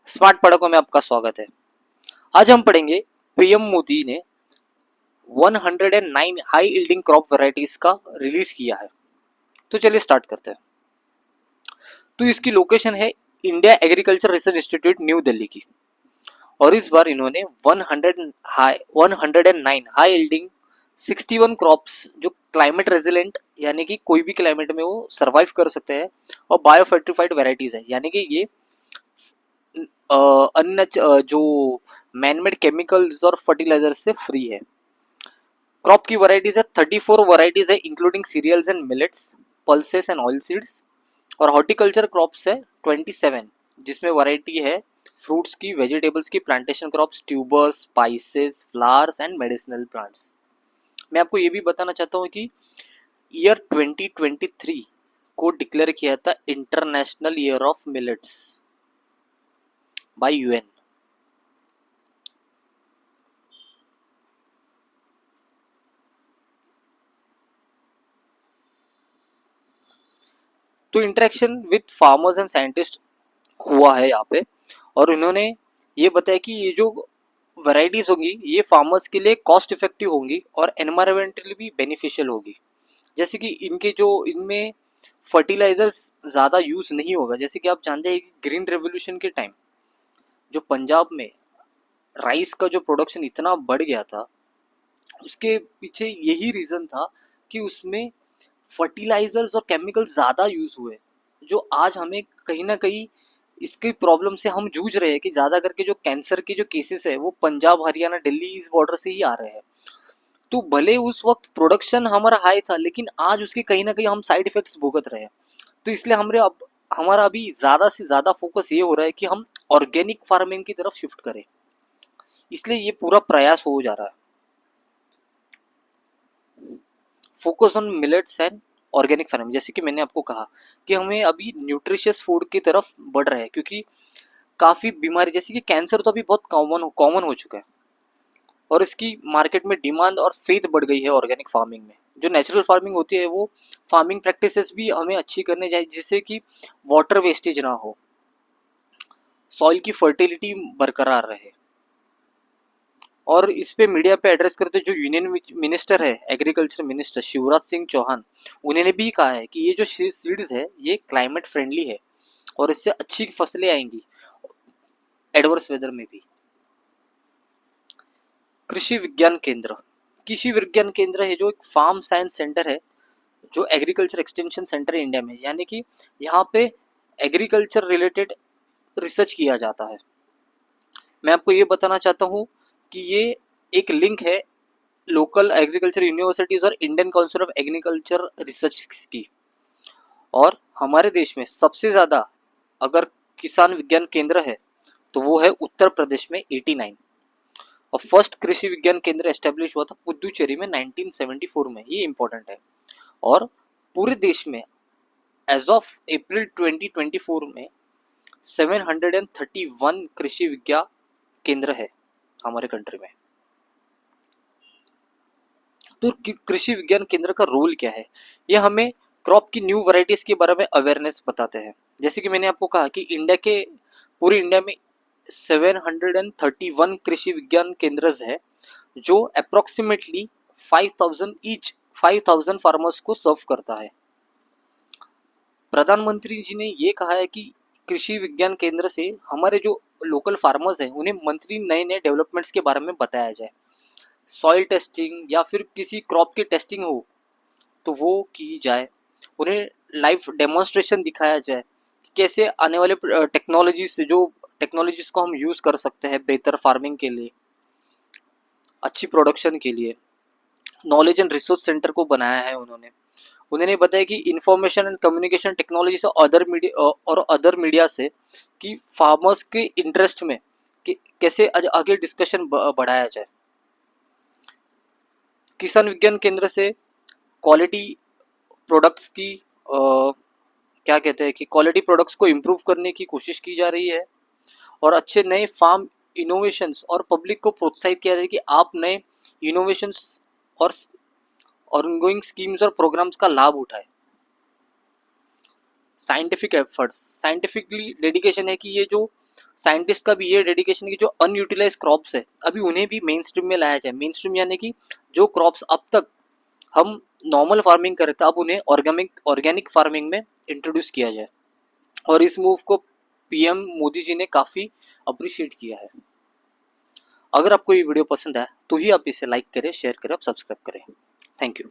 Smart पढ़कों में आपका स्वागत है। आज हम पढ़ेंगे पीएम मोदी ने 109 हाई यील्डिंग क्रॉप वैरायटीज का रिलीज किया है। तो चलिए स्टार्ट करते हैं। तो इसकी लोकेशन है India agriculture research institute new Delhi की, और इस बार इन्होंने 109 हाई यील्डिंग 61 क्रॉप्स जो क्लाइमेट रेजिलेंट यानी कि कोई भी क्लाइमेट में वो सर्वाइव कर सकते हैं और बायोफर्टिफाइड वैरायटीज है, यानी कि ये अन्य जो मैनमेड केमिकल्स और फर्टिलाइजर्स से फ्री है। क्रॉप की वैरायटीज है 34 वैरायटीज है including cereals and millets, pulses and oil seeds. और हॉर्टिकल्चर क्रॉप्स है 27, जिसमें वैरायटी है फ्रूट्स की, वेजिटेबल्स की, plantation crops, tubers, spices, flowers and medicinal plants. मैं आपको ये भी बताना चाहता हूँ कि ईयर 2023 को डिक्लेयर किया था international year of millets by UN. तो interaction with farmers and scientist हुआ है यहाँ पे, और इन्होंने ये बताया कि ये जो वैरायटीज होंगी ये फार्मर्स के लिए कॉस्ट इफेक्टिव होंगी और एनवायरमेंटली भी बेनिफिशियल होगी। जैसे कि इनके जो इनमें फर्टिलाइजर्स ज़्यादा यूज़ नहीं होगा। जैसे कि आप जानते हैं कि ग्रीन रेवोल्यूशन के टाइम जो पंजाब में राइस का जो प्रोडक्शन इतना बढ़ गया था, उसके पीछे यही रीज़न था कि उसमें फर्टिलाइजर्स और केमिकल्स ज़्यादा यूज़ हुए, जो आज हमें कहीं ना कहीं इसकी प्रॉब्लम से हम जूझ रहे हैं कि ज़्यादा करके जो कैंसर के जो केसेस है वो पंजाब, हरियाणा, दिल्ली इस बॉर्डर से ही आ रहे हैं। तो भले उस वक्त प्रोडक्शन हमारा हाई था, लेकिन आज उसके कहीं ना कहीं हम साइड इफेक्ट्स भुगत रहे हैं। तो इसलिए हमारा अभी ज़्यादा से ज़्यादा फोकस ये हो रहा है कि हम ऑर्गेनिक फार्मिंग की तरफ शिफ्ट करें। इसलिए ये पूरा प्रयास हो जा रहा है। Focus on millets and organic farming. जैसे कि मैंने आपको कहा कि हमें अभी न्यूट्रिशियस फूड की तरफ बढ़ रहे हैं, क्योंकि काफ़ी बीमारी जैसे कि कैंसर तो अभी बहुत कॉमन हो चुका है, और इसकी मार्केट में डिमांड और फेथ बढ़ गई है ऑर्गेनिक फार्मिंग में। जो नेचुरल फार्मिंग होती है वो फार्मिंग प्रैक्टिसेस भी हमें अच्छी करनी चाहिए, जिससे कि वाटर वेस्टेज ना हो, सॉइल की फर्टिलिटी बरकरार रहे। और इस पे मीडिया पे एड्रेस करते जो यूनियन मिनिस्टर है, एग्रीकल्चर मिनिस्टर शिवराज सिंह चौहान, उन्होंने भी कहा है कि ये जो सीड्स है ये क्लाइमेट फ्रेंडली है और इससे अच्छी फसलें आएंगी एडवर्स वेदर में भी। कृषि विज्ञान केंद्र, कृषि विज्ञान केंद्र है जो एक फार्म साइंस सेंटर है, जो एग्रीकल्चर एक्सटेंशन सेंटर है इंडिया में, यानी कि यहाँ पे एग्रीकल्चर रिलेटेड रिसर्च किया जाता है। मैं आपको ये बताना चाहता हूँ कि ये एक लिंक है लोकल एग्रीकल्चर यूनिवर्सिटीज और Indian council of agriculture research की। और हमारे देश में सबसे ज़्यादा अगर किसान विज्ञान केंद्र है तो वो है उत्तर प्रदेश में 89, और फर्स्ट कृषि विज्ञान केंद्र एस्टेब्लिश हुआ था पुदुचेरी में 1974 में। ये इंपॉर्टेंट है। और पूरे देश में एज ऑफ अप्रैल 2024 में 731 कृषि विज्ञान केंद्र है हमारे कंट्री में। तो कृषि विज्ञान केंद्र का रोल क्या है? ये हमें क्रॉप की न्यू वैरायटीज के बारे में अवेयरनेस बताते हैं। जैसे कि मैंने आपको कहा कि पूरे इंडिया में 731 कृषि विज्ञान केंद्र है, जो अप्रोक्सीमेटली 5000 फार्मर्स को सर्व करता है। प्रधानमंत्री जी ने ये कहा है कि कृषि विज्ञान केंद्र से हमारे जो लोकल फार्मर्स हैं उन्हें मंथली नए नए डेवलपमेंट्स के बारे में बताया जाए। सॉइल टेस्टिंग या फिर किसी क्रॉप की टेस्टिंग हो तो वो की जाए, उन्हें लाइव डेमोन्स्ट्रेशन दिखाया जाए, कैसे आने वाले टेक्नोलॉजीज को हम यूज़ कर सकते हैं बेहतर फार्मिंग के लिए, अच्छी प्रोडक्शन के लिए। नॉलेज एंड रिसोर्स सेंटर को बनाया है उन्होंने बताया कि इंफॉर्मेशन एंड कम्युनिकेशन टेक्नोलॉजी से अदर मीडिया से कि फार्मर्स के इंटरेस्ट में कि कैसे आगे डिस्कशन बढ़ाया जाए। किसान विज्ञान केंद्र से क्वालिटी प्रोडक्ट्स की क्या कहते हैं कि क्वालिटी प्रोडक्ट्स को इम्प्रूव करने की कोशिश की जा रही है, और अच्छे नए फार्म इनोवेशंस और पब्लिक को प्रोत्साहित किया जा रहा है कि आप नए इनोवेशंस और ऑनगोइंग स्कीम्स और प्रोग्राम्स का लाभ उठाए। साइंटिफिक एफर्ट्स, साइंटिफिकली डेडिकेशन है कि ये जो साइंटिस्ट का भी ये डेडिकेशन है कि जो अनयूटिलाइज क्रॉप्स है अभी उन्हें भी मेन स्ट्रीम में लाया जाए। मेन स्ट्रीम यानी कि जो क्रॉप्स अब तक हम नॉर्मल फार्मिंग कर रहे थे अब उन्हें ऑर्गेनिक फार्मिंग में इंट्रोड्यूस किया जाए। और इस मूव को पीएम मोदी जी ने काफ़ी अप्रिशिएट किया है। अगर आपको ये वीडियो पसंद आया तो ही आप इसे लाइक करें, शेयर करें, आप सब्सक्राइब करें। Thank you.